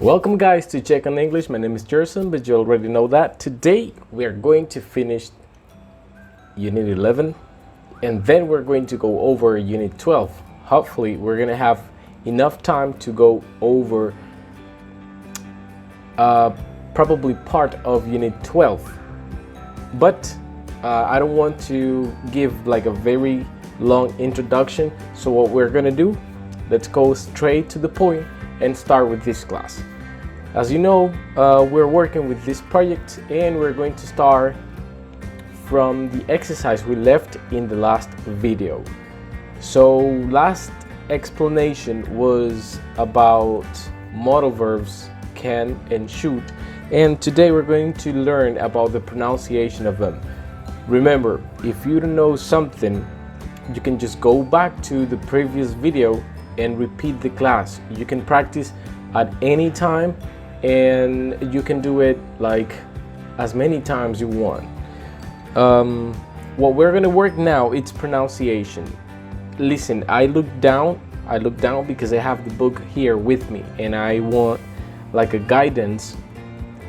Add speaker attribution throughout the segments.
Speaker 1: Welcome guys to Check on English. My name is Jerson, but you already know that. Today we are going to finish Unit 11 and then we're going to go over Unit 12. Hopefully we're going to have enough time to go over probably part of Unit 12. But I don't want to give like a very long introduction. So what we're going to do, let's go straight to the point and start with this class. As you know, we're working with this project and we're going to start from the exercise we left in the last video. So last explanation was about modal verbs can and should, and today we're going to learn about the pronunciation of them. Remember, if you don't know something, you can just go back to the previous video and repeat the class. You can practice at any time and you can do it like as many times you want. What we're gonna work now, it's pronunciation. Listen, I look down because I have the book here with me and I want like a guidance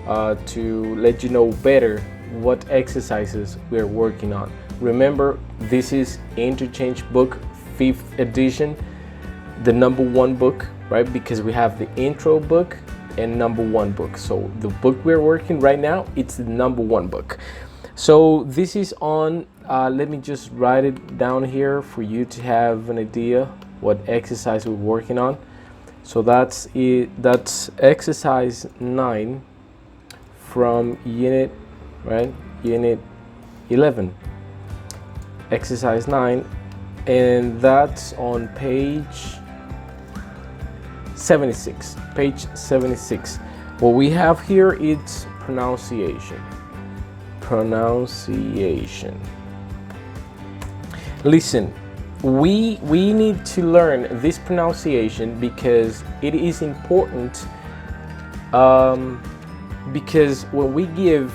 Speaker 1: to let you know better what exercises we're working on. Remember, this is Interchange book 5th edition, the #1 book, right? Because we have the intro book and #1 book. So the book we're working right now, it's the #1 book. So this is on, let me just write it down here for you to have an idea what exercise we're working on. So that's it. That's exercise 9 from unit 11. Exercise 9, and that's on page 76. Page 76. What we have here is pronunciation. Pronunciation. Listen, we need to learn this pronunciation because it is important. Because when we give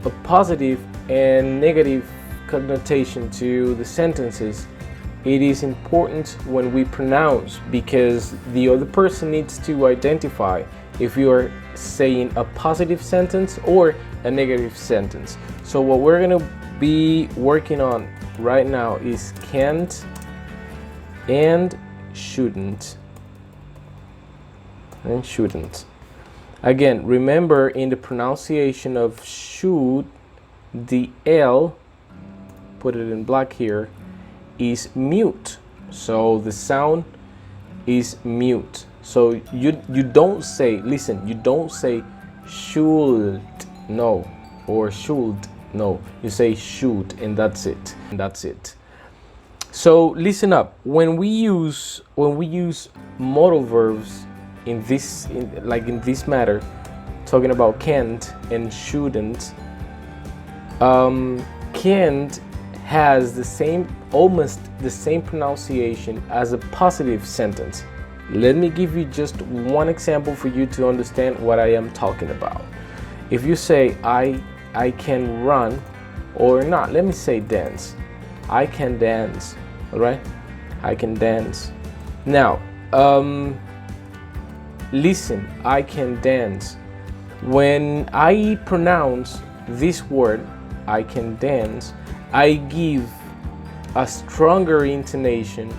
Speaker 1: a positive and negative connotation to the sentences, it is important when we pronounce, because the other person needs to identify if you are saying a positive sentence or a negative sentence. So what we're going to be working on right now is can't and shouldn't. And shouldn't. Again, remember, in the pronunciation of should, the L, put it in black here, is mute. So the sound is mute. So you don't say, listen, you don't say should, no, or should, no. You say should, and that's it. And that's it. So listen up. When we use modal verbs in this matter, talking about can't and shouldn't, can't has almost the same pronunciation as a positive sentence. Let me give you just one example for you to understand what I am talking about. If you say I can run, or not, let me say dance. I can dance, all right? I can dance. Now, listen, I can dance. When I pronounce this word, I can dance, I give a stronger intonation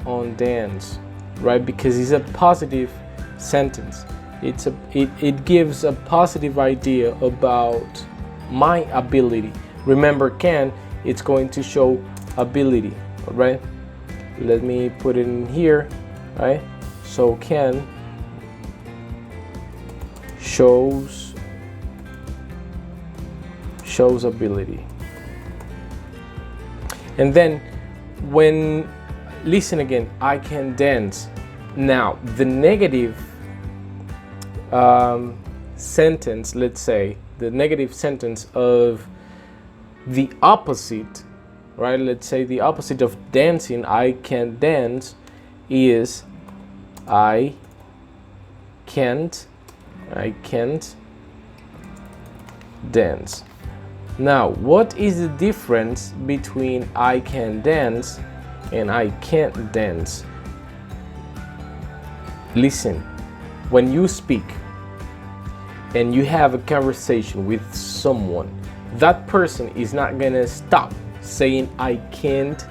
Speaker 1: on dance, right? Because it's a positive sentence. It gives a positive idea about my ability. Remember, can, it's going to show ability, right? Let me put it in here, right? So can shows ability. And then when, listen again, I can dance. Now the negative sentence, let's say the negative sentence of the opposite, right? Let's say the opposite of dancing, I can dance, is I can't dance. Now, what is the difference between I can dance and I can't dance? Listen, when you speak, and you have a conversation with someone, that person is not gonna stop saying I can't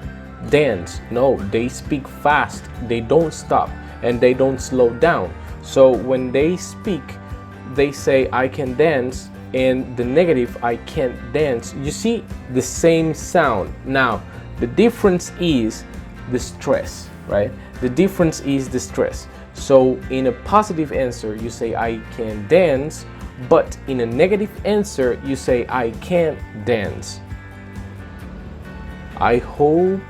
Speaker 1: dance. No, they speak fast, they don't stop, and they don't slow down. So when they speak, they say I can dance, and the negative I can't dance. You see the same sound. Now the difference is the stress, right? The difference is the stress. So in a positive answer you say I can dance, but in a negative answer you say I can't dance. I hope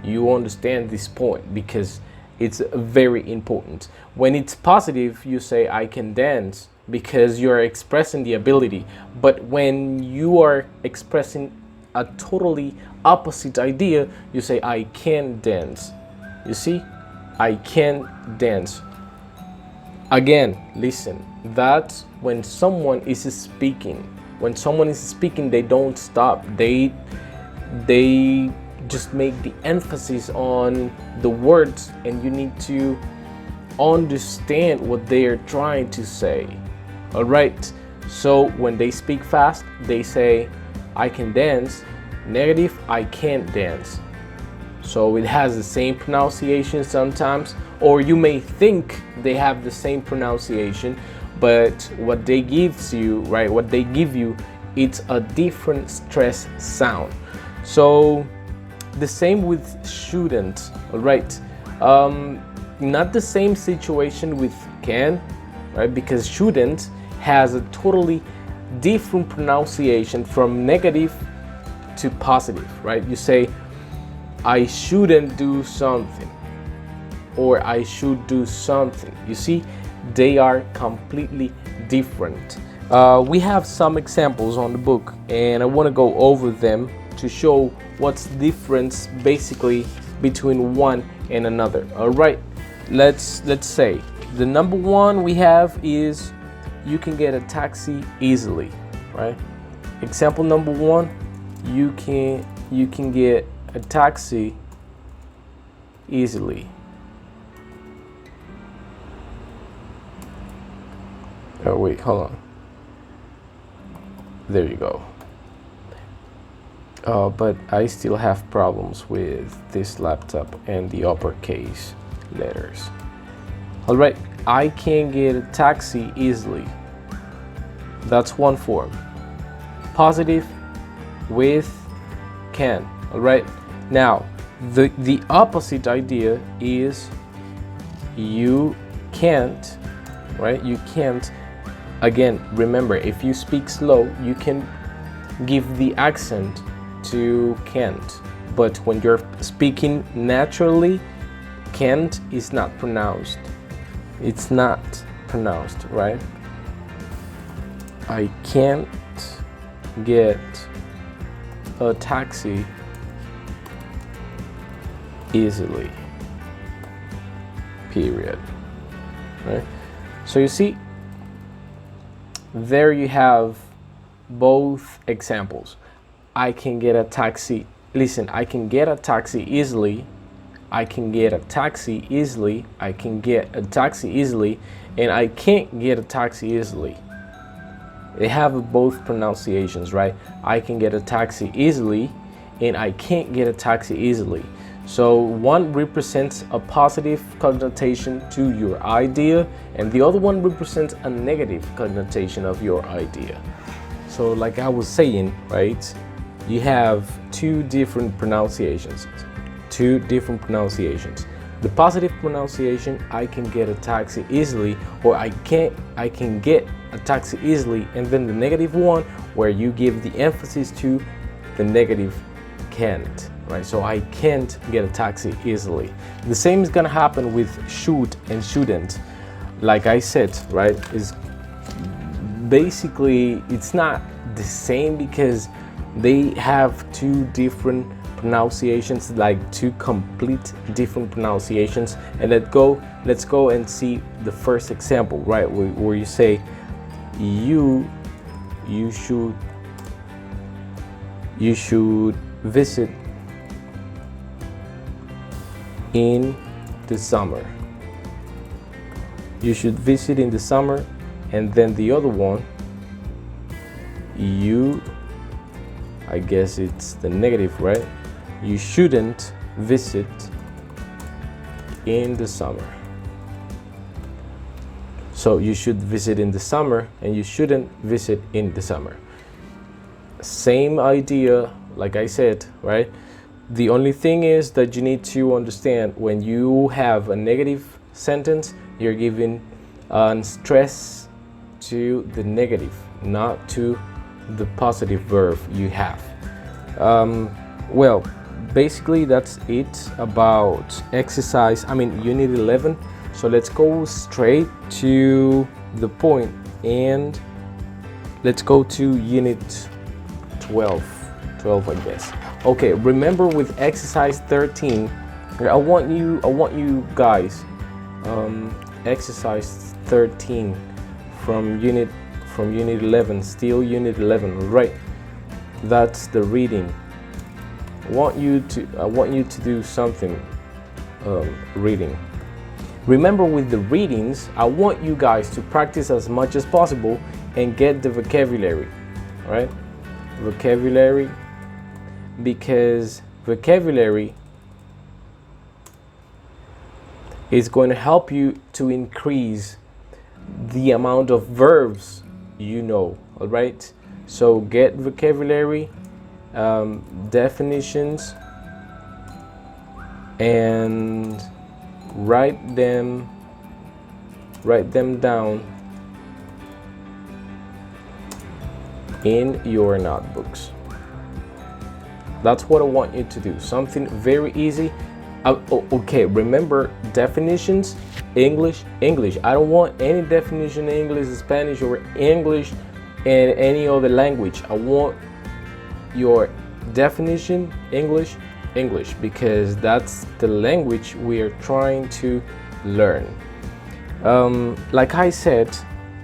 Speaker 1: you understand this point because it's very important. When it's positive, you say I can dance because you're expressing the ability. But when you are expressing a totally opposite idea, you say I can dance. You see? I can dance. Again, listen. That's when someone is speaking. When someone is speaking, they don't stop. They just make the emphasis on the words, and you need to understand what they are trying to say. All right, so when they speak fast, they say I can dance. Negative, I can't dance. So it has the same pronunciation sometimes, or you may think they have the same pronunciation, but what they gives you, right, what they give you, it's a different stress sound. So the same with shouldn't. All right, not the same situation with can, right? Because shouldn't has a totally different pronunciation from negative to positive, right? You say I shouldn't do something, or I should do something. You see, they are completely different. We have some examples on the book, and I want to go over them to show what's the difference basically between one and another. All right, let's say the number one we have is you can get a taxi easily, right? Example number one, you can get a taxi easily. Oh wait, hold on. There you go. But I still have problems with this laptop and the uppercase letters. All right, I can get a taxi easily. That's one form. Positive with can. All right. Now, the opposite idea is you can't, right? You can't. Again, remember, if you speak slow, you can give the accent to can't, but when you're speaking naturally, can't is not pronounced. It's not pronounced, right? I can't get a taxi easily, period, right? So you see, there you have both examples. I can get a taxi. Listen, I can get a taxi easily. I can get a taxi easily. I can get a taxi easily, and I can't get a taxi easily. They have both pronunciations, right? I can get a taxi easily, and I can't get a taxi easily. So one represents a positive connotation to your idea, and the other one represents a negative connotation of your idea. So like I was saying, right? You have two different pronunciations. The positive pronunciation, I can get a taxi easily, or I can get a taxi easily, and then the negative one where you give the emphasis to the negative can't, right? So I can't get a taxi easily. The same is gonna happen with should and shouldn't. Like I said, right, is basically it's not the same because they have two different pronunciations, like two complete different pronunciations. And let's go and see the first example, right, where you say you should visit in the summer. You should visit in the summer. And then the other one, I guess it's the negative, right? You shouldn't visit in the summer. So you should visit in the summer and you shouldn't visit in the summer. Same idea, like I said, right? The only thing is that you need to understand when you have a negative sentence, you're giving stress to the negative, not to the positive verb you have. Well, basically that's it about unit 11. So let's go straight to the point and let's go to unit 12, I guess. Okay, remember with exercise 13, I want you guys, exercise 13 from unit 11, still unit 11, right? That's the reading. I want you to do something reading. Remember with the readings, I want you guys to practice as much as possible and get the vocabulary, right? Vocabulary, because vocabulary is going to help you to increase the amount of verbs you know, all right? So get vocabulary, definitions, and write them down in your notebooks. That's what I want you to do. Something very easy. Okay, remember definitions, English. I don't want any definition in English, Spanish, or English and any other language. I want your definition, English, because that's the language we are trying to learn. Like I said,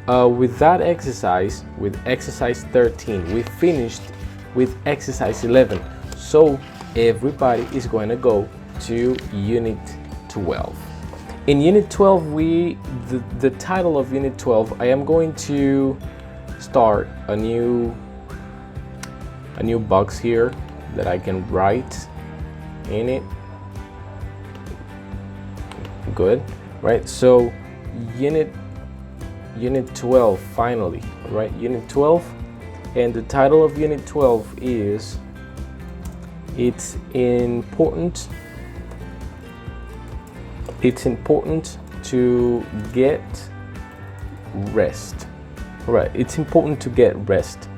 Speaker 1: with that exercise, with exercise 13, we finished with exercise 11. So everybody is going to go to unit 12. In unit 12, the title of unit 12, I am going to start a new box here that I can write in it. Good, right? So unit 12 finally, right? Unit 12, and the title of unit 12 is it's important to get rest. Right, it's important to get rest.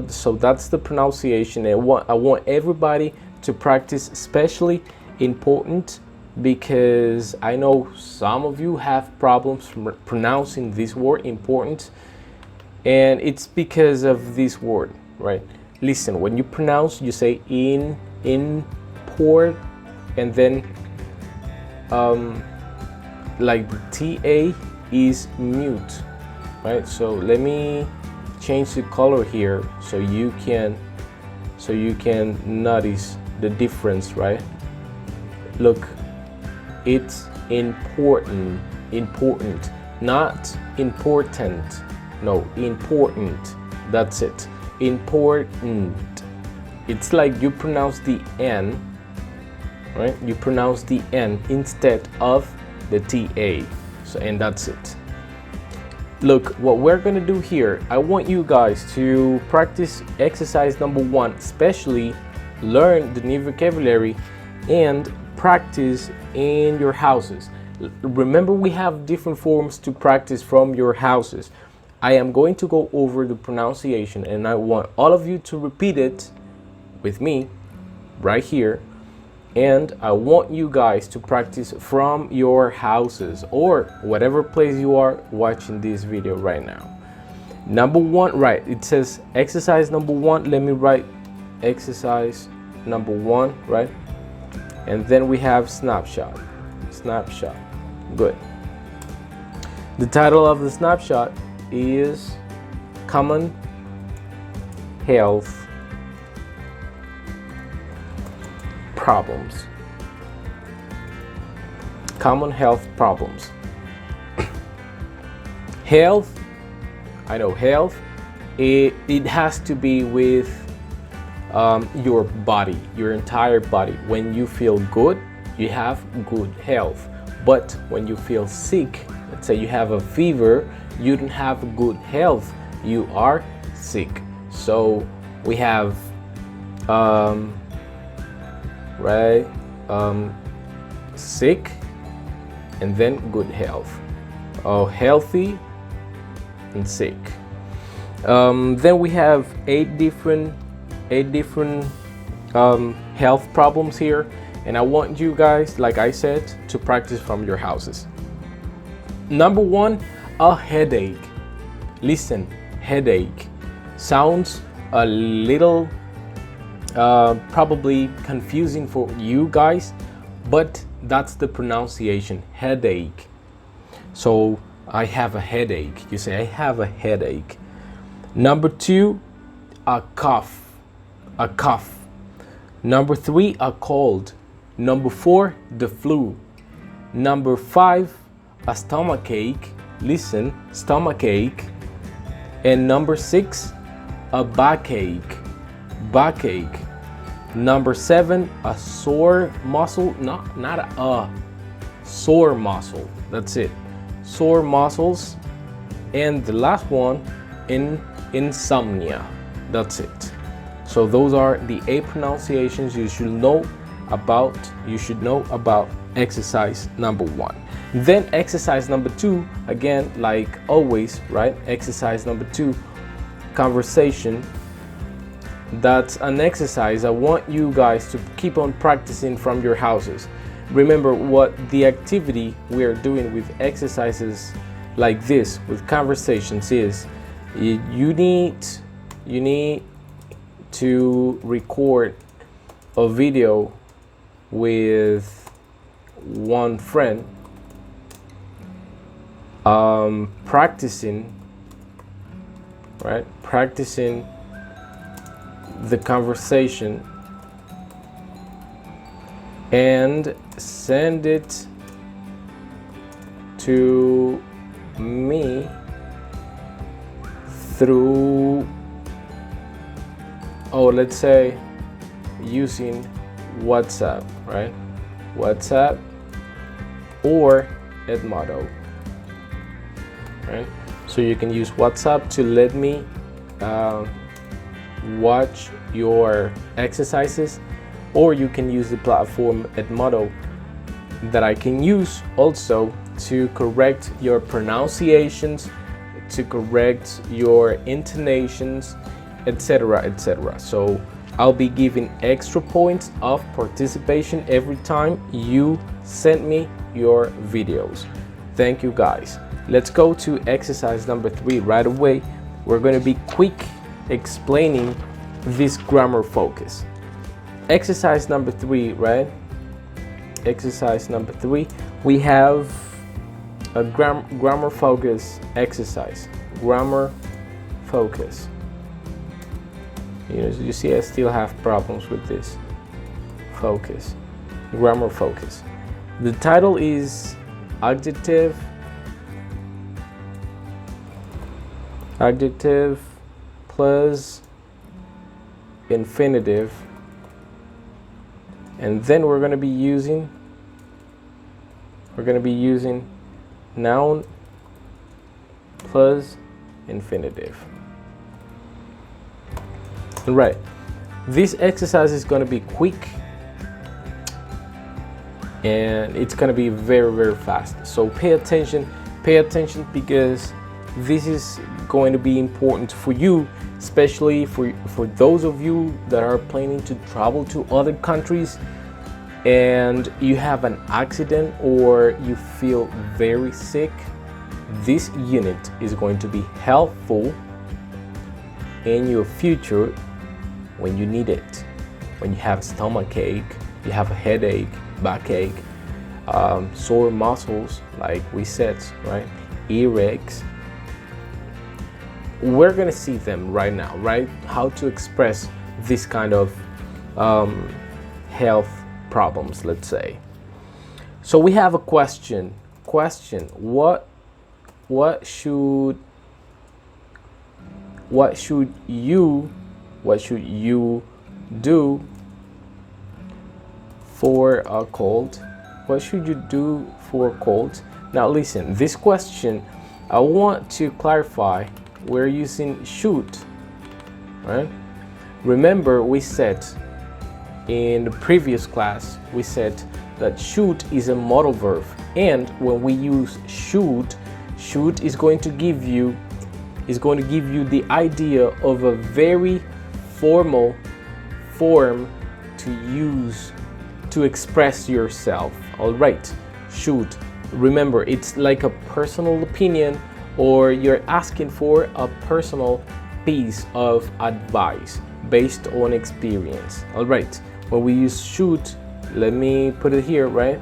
Speaker 1: So that's the pronunciation. I want everybody to practice, especially important, because I know some of you have problems pronouncing this word important, and it's because of this word, right? Listen, when you pronounce, you say import, and then like the TA is mute, right? So let me change the color here so you can notice the difference, right? Look, it's important, not important. No, important. That's it. Important. It's like you pronounce the N, right? You pronounce the N instead of the TA. So, and that's it. Look, what we're gonna do here, I want you guys to practice exercise number 1, especially learn the new vocabulary and practice in your houses. Remember, we have different forms to practice from your houses. I am going to go over the pronunciation, and I want all of you to repeat it with me right here. And I want you guys to practice from your houses or whatever place you are watching this video right now. Number 1, right? It says exercise number 1. Let me write exercise number 1, right? And then we have snapshot. Snapshot. Good. The title of the snapshot is Common Health Problems. Common health problems. Health, I know health it has to be with your body, your entire body. When you feel good, you have good health. But when you feel sick, let's say you have a fever, you don't have good health, you are sick. So we have sick and then good health. Healthy and sick. Then we have eight different health problems here, and I want you guys, like I said, to practice from your houses. Number one, a headache. Listen, headache sounds a little probably confusing for you guys, but that's the pronunciation, headache. So I have a headache. You say, I have a headache. Number two, a cough. A cough. Number three, a cold. Number four, the flu. Number five, a stomachache. Listen, stomachache. And number six, a backache. Backache. Number seven, a sore muscle. Not a sore muscle. That's it. Sore muscles. And the last one, insomnia. That's it. So those are the 8 pronunciations you should know about. You should know about exercise number 1. Then exercise number 2, again, like always, right? Exercise number 2, conversation. That's an exercise I want you guys to keep on practicing from your houses. Remember what the activity we are doing with exercises like this, with conversations, is you need to record a video with one friend practicing the conversation and send it to me through, let's say using WhatsApp, right? WhatsApp or Edmodo, right? So you can use WhatsApp to let me watch your exercises, or you can use the platform Edmodo that I can use also to correct your pronunciations, to correct your intonations, etc., etc. So I'll be giving extra points of participation every time you send me your videos. Thank you guys. Let's go to exercise number 3 right away. We're going to be quick explaining this grammar focus. Exercise number 3, right? Exercise number 3, we have a grammar focus exercise. Grammar focus. You see, I still have problems with this. Focus. Grammar focus. The title is adjective plus infinitive, and then we're going to be using noun plus infinitive. Right, this exercise is going to be quick and it's going to be very, very fast. So pay attention because this is going to be important for you, especially for those of you that are planning to travel to other countries and you have an accident or you feel very sick. This unit is going to be helpful in your future when you need it. When you have stomachache, you have a headache, backache, sore muscles, like we said, right? Earaches. We're gonna see them right now, right? How to express this kind of health problems, let's say. So we have a question. What should what should you do for a cold? What should you do for a cold? Now listen, this question, I want to clarify, we're using should, right? Remember, we said in the previous class, we said that should is a modal verb, and when we use should is going to give you the idea of a very formal form to use to express yourself. All right, should. Remember, it's like a personal opinion, or you're asking for a personal piece of advice based on experience. All right, when we use should, let me put it here, right?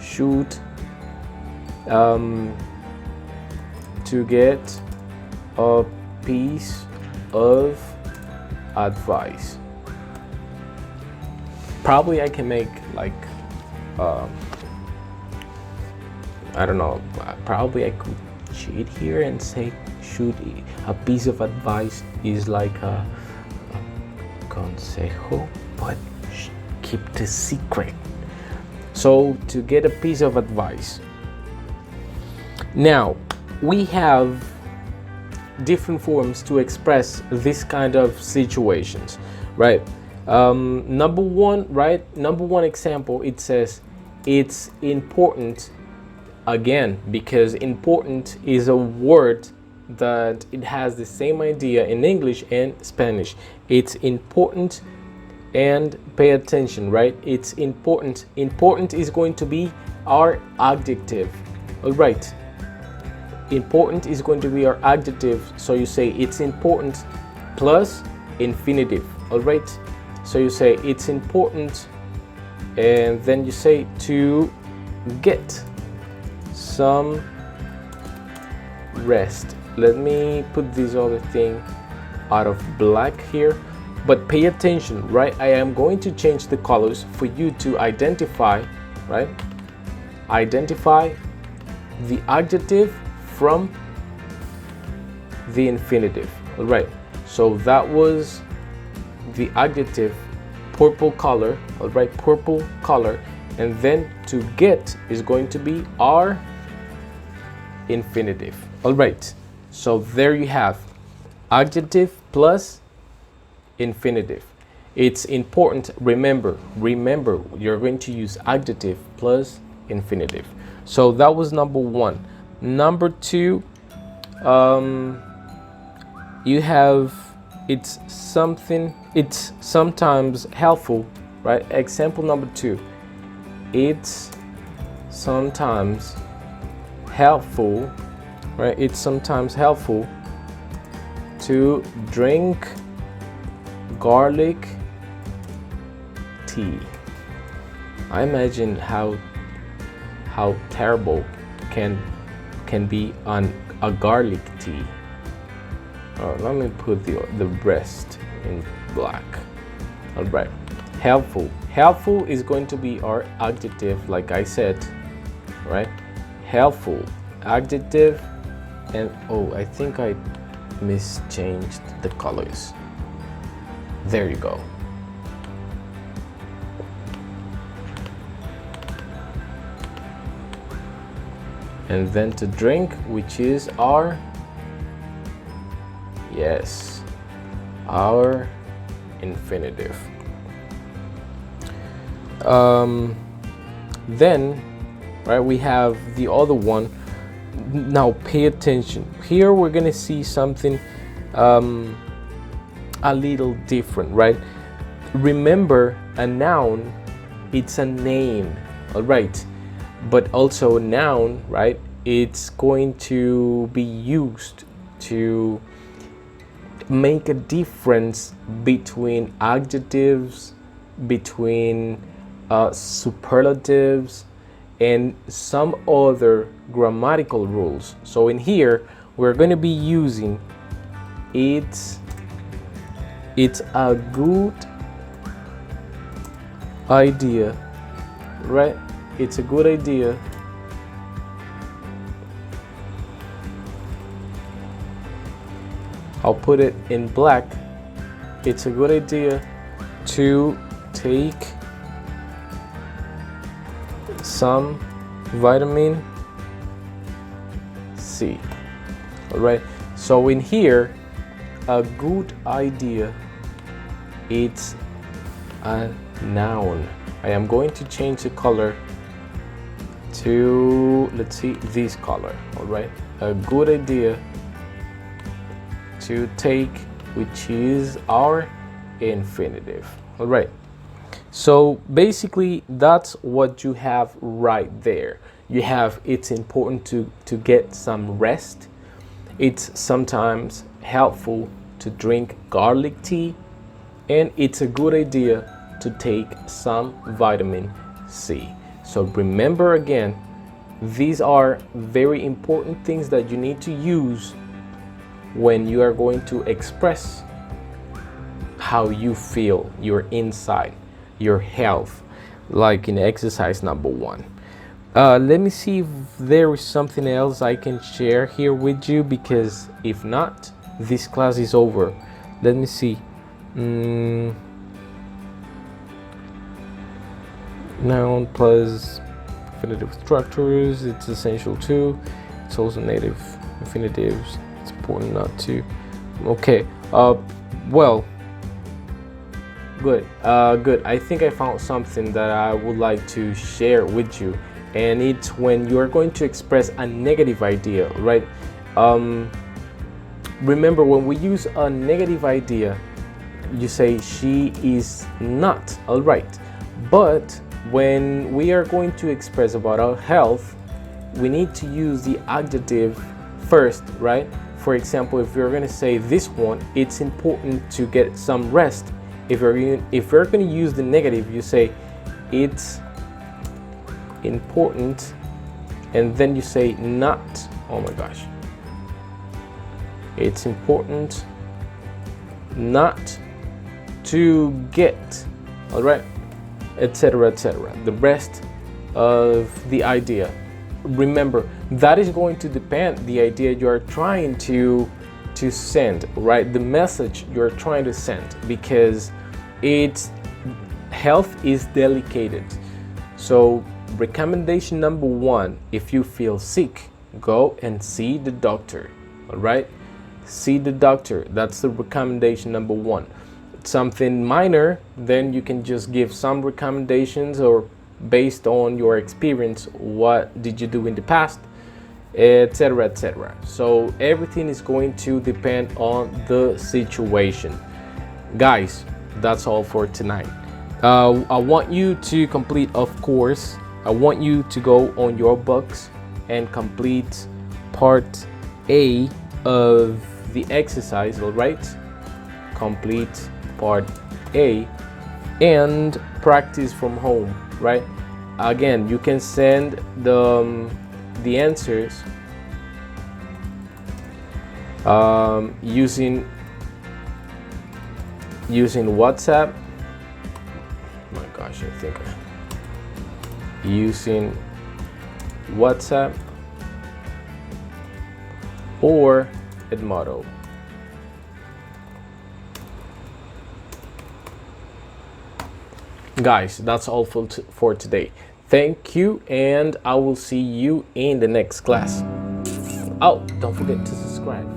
Speaker 1: Should to get a piece of advice. Probably I can make like I don't know, probably I could cheat here and say should a piece of advice is like a consejo, but keep the secret. So to get a piece of advice. Now we have different forms to express this kind of situations, right? Number one example, it says it's important, again, because important is a word that it has the same idea in English and Spanish. It's important, and pay attention, right? It's important. Important is going to be our adjective. All right, important is going to be our adjective, so you say it's important plus infinitive. All right, so you say it's important, and then you say to get some rest. Let me put this other thing out of black here, but pay attention, right? I am going to change the colors for you to identify, right? Identify the adjective from the infinitive. All right, so that was the adjective, purple color. All right, purple color, and then to get is going to be our infinitive. All right, so there you have adjective plus infinitive. It's important. Remember, you're going to use adjective plus infinitive. So that was number one. Number two, you have it's sometimes helpful, right? Example number two, it's sometimes helpful, right? It's sometimes helpful to drink garlic tea. I imagine how terrible can be on a garlic tea. Let me put the rest in black. All right, helpful. Helpful is going to be our adjective, like I said, right? Helpful, adjective, and oh, I think I mischanged the colors. There you go. And then to drink, which is our, yes, our infinitive. Then, right, we have the other one. Now pay attention. Here we're gonna see something a little different, right? Remember, a noun, it's a name, all right? But also a noun, right? It's going to be used to make a difference between adjectives, between superlatives, and some other grammatical rules. So in here, we're going to be using it's a good idea, right? It's a good idea I'll put it in black. It's a good idea to take some vitamin C. All right, so in here, a good idea, it's a noun. I am going to change the color to, let's see, this color. All right, a good idea to take, which is our infinitive. All right, so basically that's what you have right there. You have, it's important to get some rest. It's sometimes helpful to drink garlic tea, and it's a good idea to take some vitamin C. So remember again, these are very important things that you need to use when you are going to express how you feel, your inside, your health, like in exercise number 1. Let me see if there is something else I can share here with you, because if not, this class is over. Let me see. Noun plus infinitive structures, it's essential too. It's also native infinitives. It's important not to. Okay. Well. Good. Good. I think I found something that I would like to share with you, and it's when you are going to express a negative idea, right? Remember, when we use a negative idea, you say she is not all right. But when we are going to express about our health, we need to use the adjective first, right? For example, if you're going to say this one, it's important to get some rest. If you're going to use the negative, you say it's important, and then you say not. Oh my gosh. It's important not to get, all right, etc., etc. The rest of the idea. Remember, that is going to depend the idea you are trying to send, right? The message you're trying to send, because it's health is delicate. So recommendation number 1, if you feel sick, go and see the doctor. All right, see the doctor. That's the recommendation number 1. Something minor, then you can just give some recommendations, or based on your experience, what did you do in the past, etc., etc. So everything is going to depend on the situation. Guys, that's all for tonight. I want you to complete, of course, I want you to go on your books and complete part A of the exercise. All right, complete part A and practice from home, right? Again, you can send the answers using WhatsApp. Oh my gosh, I think using WhatsApp or Edmodo. Guys, that's all for today. Thank you, and I will see you in the next class. Oh, don't forget to subscribe.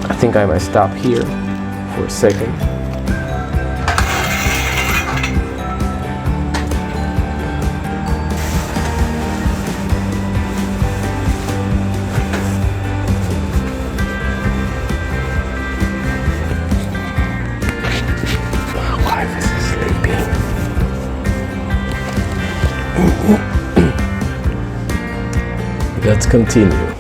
Speaker 1: I think I might stop here for a second. Let's continue.